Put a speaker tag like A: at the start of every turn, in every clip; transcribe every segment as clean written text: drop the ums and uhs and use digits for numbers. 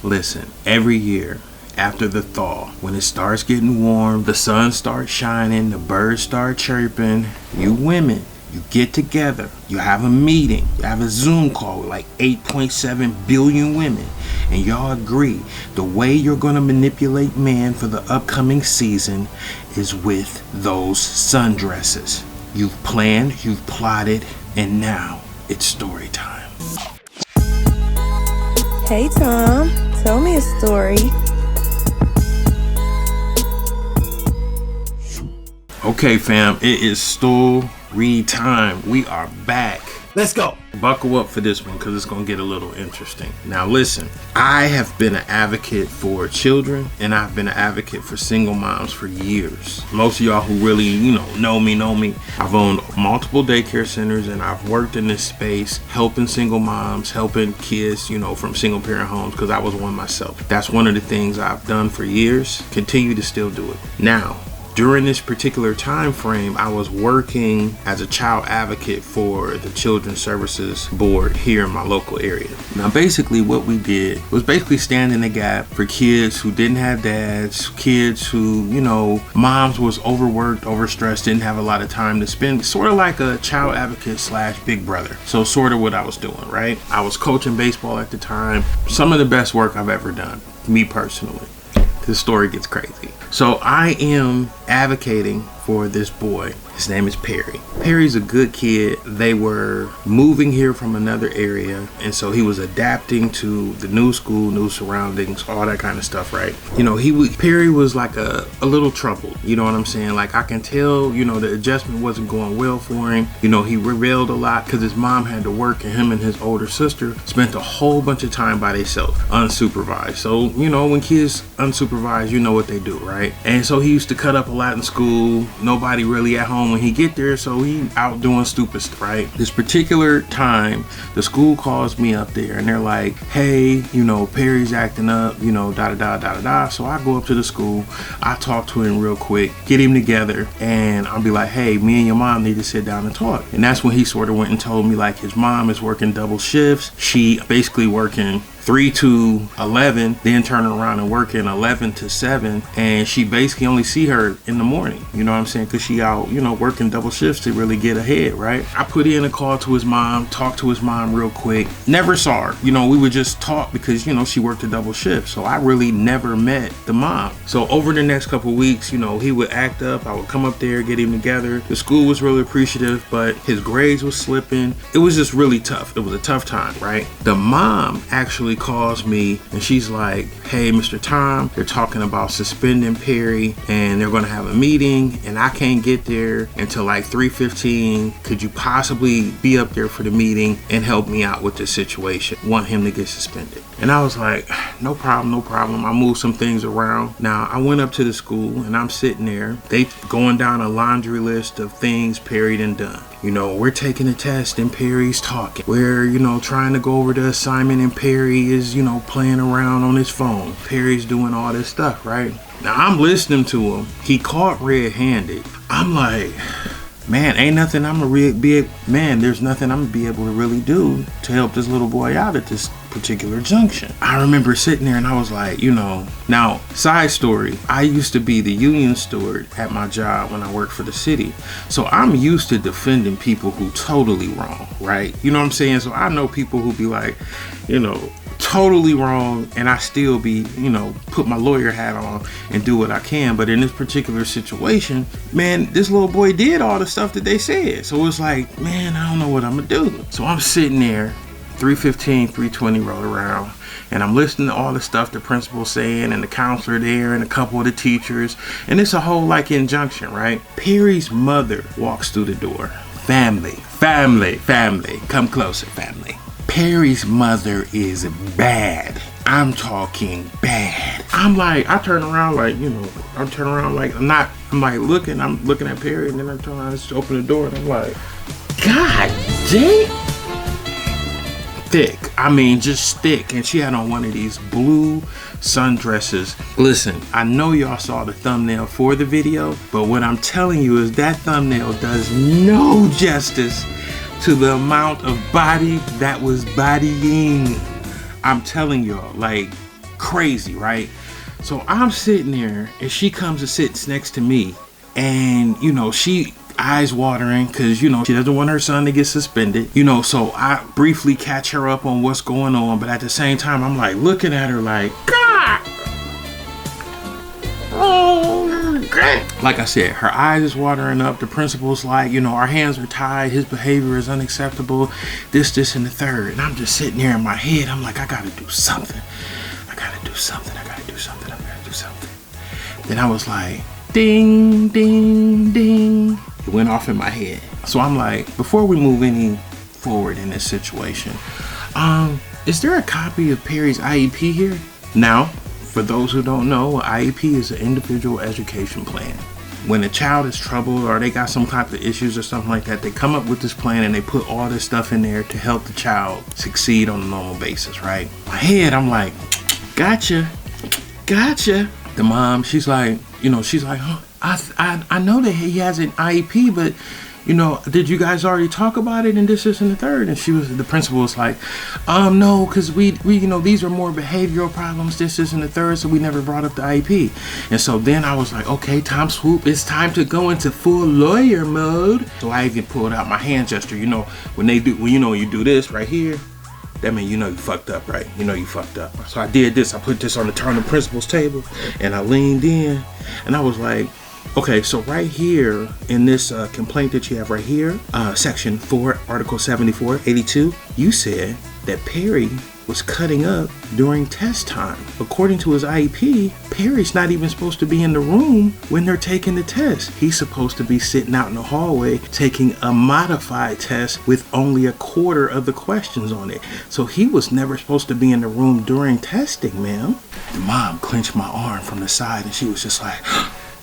A: Listen, every year after the thaw, when it starts getting warm, the sun starts shining, the birds start chirping, you women, you get together, you have a meeting, you have a Zoom call with like 8.7 billion women, and y'all agree the way you're going to manipulate men for the upcoming season is with those sundresses. You've planned, you've plotted, and now it's story time.
B: Hey Tom, tell me a story.
A: Okay fam, it is story time. We are back.
C: Let's go.
A: Buckle up for this one because it's going to get a little interesting. Now listen, I have been an advocate for children and I've been an advocate for single moms for years. Most of y'all who really, know me. I've owned multiple daycare centers and I've worked in this space helping single moms, helping kids, from single parent homes because I was one myself. That's one of the things I've done for years, continue to still do it. Now, during this particular time frame, I was working as a child advocate for the Children's Services Board here in my local area. Now, basically what we did was stand in the gap for kids who didn't have dads, kids who, moms was overworked, overstressed, didn't have a lot of time to spend, sort of like a child advocate / big brother. So sort of what I was doing, right? I was coaching baseball at the time. Some of the best work I've ever done, me personally. This story gets crazy. So I am advocating for this boy. His name is Perry. Perry's a good kid. They were moving here from another area, and so he was adapting to the new school, new surroundings, all that kind of stuff, right? Perry was like a little troubled, you know what I'm saying? Like I can tell, the adjustment wasn't going well for him. He rebelled a lot because his mom had to work and him and his older sister spent a whole bunch of time by themselves, unsupervised. So, when kids unsupervised, you know what they do, right? And so he used to cut up a lot in school, nobody really at home when he get there, so he out doing stupid stuff, right? This particular time, the school calls me up there and they're like, hey, Perry's acting up, da-da-da. So I go up to the school, I talk to him real quick, get him together, and I'll be like, hey, me and your mom need to sit down and talk. And that's when he sort of went and told me like his mom is working double shifts. She basically working 3 to 11, then turning around and working 11 to 7, and she basically only see her in the morning, you know what I'm saying, because she out, working double shifts to really get ahead, right? I put in a call to his mom, talked to his mom real quick, never saw her, we would just talk because, she worked a double shift, so I really never met the mom. So over the next couple weeks, he would act up, I would come up there, get him together. The school was really appreciative, but his grades was slipping. It was just really tough. It was a tough time, right? The mom actually calls me and she's like, hey, Mr. Tom, they're talking about suspending Perry and they're going to have a meeting and I can't get there until like 3:15. Could you possibly be up there for the meeting and help me out with this situation? Want him to get suspended. And I was like, no problem. I moved some things around. Now I went up to the school and I'm sitting there. They going down a laundry list of things Perry done. We're taking a test and Perry's talking. We're, trying to go over the assignment and Perry is, playing around on his phone. Perry's doing all this stuff, right? Now I'm listening to him. He caught red-handed. I'm like, man, there's nothing I'm gonna be able to really do to help this little boy out at this particular junction. I remember sitting there and I was like, now side story, I used to be the union steward at my job when I worked for the city. So I'm used to defending people who totally wrong, right? You know what I'm saying? So I know people who be like, totally wrong, and I still be, put my lawyer hat on and do what I can. But in this particular situation, man, this little boy did all the stuff that they said. So it's like, man, I don't know what I'm gonna do. So I'm sitting there, 3:15, 3:20 roll around, and I'm listening to all the stuff the principal's saying and the counselor there and a couple of the teachers, and it's a whole like injunction, right? Perry's mother walks through the door. Family, come closer, family. Perry's mother is bad. I'm talking bad. I'm like, I turn around like, I'm looking at Perry, and then I turn around and just open the door and I'm like, God damn. Thick. Just thick. And she had on one of these blue sundresses. Listen, I know y'all saw the thumbnail for the video, but what I'm telling you is that thumbnail does no justice to the amount of body that was bodying. I'm telling y'all, like, crazy, right? So I'm sitting there and she comes and sits next to me, and you know, she eyes watering because, you know, she doesn't want her son to get suspended, you know. So I briefly catch her up on what's going on, but at the same time I'm like looking at her like, God, oh, God. Like I said, her eyes is watering up. The principal's like, you know, our hands are tied, his behavior is unacceptable, this and the third. And I'm just sitting there in my head, I'm like, I gotta do something. Then I was like, ding, ding, ding. It went off in my head. So I'm like, before we move any forward in this situation, is there a copy of Perry's IEP here? Now, for those who don't know, IEP is an individual education plan. When a child is troubled or they got some type of issues or something like that, they come up with this plan and they put all this stuff in there to help the child succeed on a normal basis, right? In my head, I'm like, gotcha. The mom, she's like, huh, I know that he has an IEP, but, you know, did you guys already talk about it and this and the third? And the principal was like, no, because we you know, these are more behavioral problems, this and the third, so we never brought up the IEP. And so then I was like, okay, Swoope, it's time to go into full lawyer mode. So I even pulled out my hand gesture. You know, when you do this right here, that means you know you fucked up, right? You know you fucked up. So I did this. I put this on the principal's table, and I leaned in, and I was like, okay, so right here in this complaint that you have right here, section 4, article 7482, you said that Perry was cutting up during test time. According to his IEP, Perry's not even supposed to be in the room when they're taking the test. He's supposed to be sitting out in the hallway taking a modified test with only a quarter of the questions on it. So he was never supposed to be in the room during testing, ma'am. The mom clenched my arm from the side and she was just like,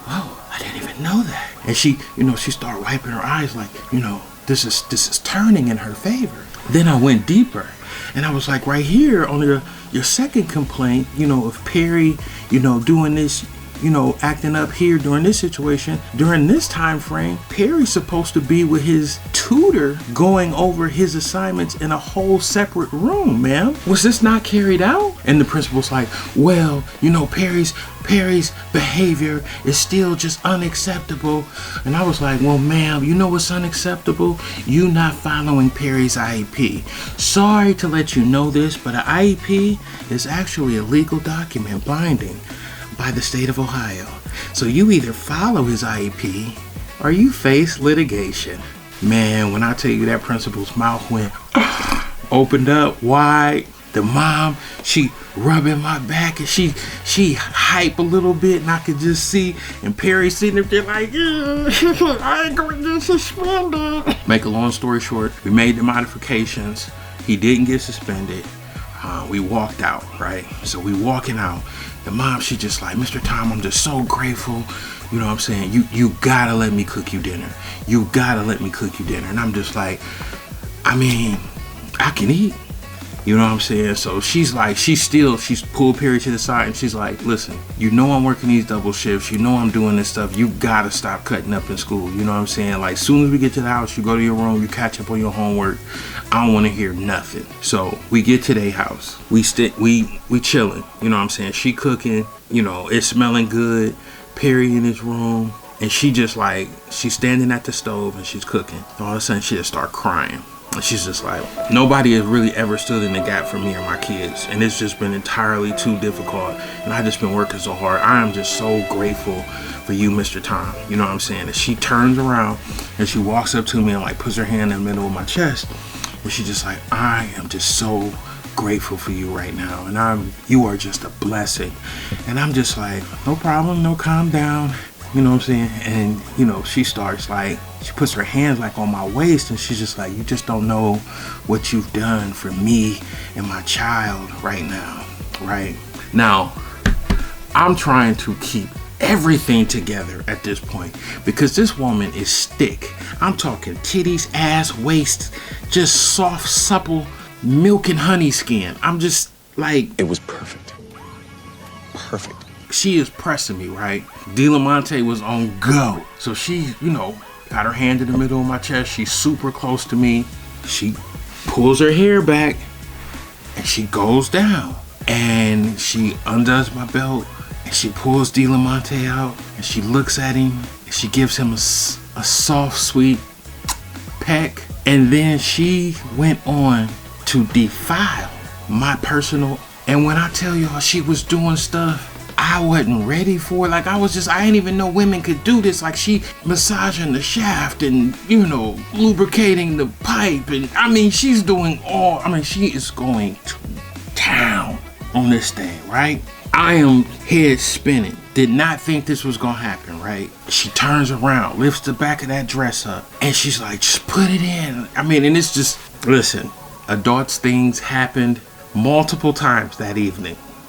A: oh, I didn't even know that. And she, you know, she started wiping her eyes like, you know, this is turning in her favor. Then I went deeper. And I was like, right here on your second complaint, you know, of Perry, you know, doing this, you know, acting up here during this situation, during this time frame, Perry's supposed to be with his tutor going over his assignments in a whole separate room, ma'am. Was this not carried out? And the principal's like, well, you know, Perry's behavior is still just unacceptable. And I was like, well, ma'am, you know what's unacceptable? You not following Perry's IEP. Sorry to let you know this, but an IEP is actually a legal document binding by the state of Ohio. So you either follow his IEP or you face litigation. Man, when I tell you that principal's mouth went opened up wide. The mom, she rubbing my back and she hype a little bit, and I could just see, and Perry sitting up there like, I ain't gonna get suspended. Make a long story short, we made the modifications. He didn't get suspended. We walked out, right? So we walking out. The mom, she just like, Mr. Tom, I'm just so grateful. You know what I'm saying? You gotta let me cook you dinner. You gotta let me cook you dinner. And I'm just like, I mean, I can eat. You know what I'm saying? So she's like, she's pulled Perry to the side and she's like, listen, you know I'm working these double shifts. You know I'm doing this stuff. You gotta stop cutting up in school. You know what I'm saying? Like, soon as we get to the house, you go to your room, you catch up on your homework. I don't want to hear nothing. So we get to their house. We chilling. You know what I'm saying? She cooking. You know, it's smelling good. Perry in his room. And she just like, she's standing at the stove and she's cooking. All of a sudden she just start crying. And she's just like, nobody has really ever stood in the gap for me or my kids. And it's just been entirely too difficult. And I just been working so hard. I am just so grateful for you, Mr. Tom. You know what I'm saying? And she turns around and she walks up to me and like puts her hand in the middle of my chest. And she just like, I am just so grateful for you right now. And you are just a blessing. And I'm just like, no problem, no, calm down. You know what I'm saying? And, you know, she starts like, she puts her hands like on my waist and she's just like, you just don't know what you've done for me and my child right now, right? Now, I'm trying to keep everything together at this point because this woman is thick. I'm talking titties, ass, waist, just soft, supple, milk and honey skin. I'm just like,
C: it was perfect. Perfect.
A: She is pressing me, right? DeLamonte was on go. So she, you know, got her hand in the middle of my chest. She's super close to me. She pulls her hair back and she goes down. And she undoes my belt, and she pulls Diamante out, and she looks at him, and she gives him a soft, sweet peck. And then she went on to defile my personal. And when I tell y'all she was doing stuff I wasn't ready for, like I didn't even know women could do this. Like she massaging the shaft and, you know, lubricating the pipe. And I mean, she's doing she is going to town on this thing, right? I am head spinning. Did not think this was gonna happen, right? She turns around, lifts the back of that dress up, and she's like, just put it in. I mean, and it's just, listen, adults things happened multiple times that evening.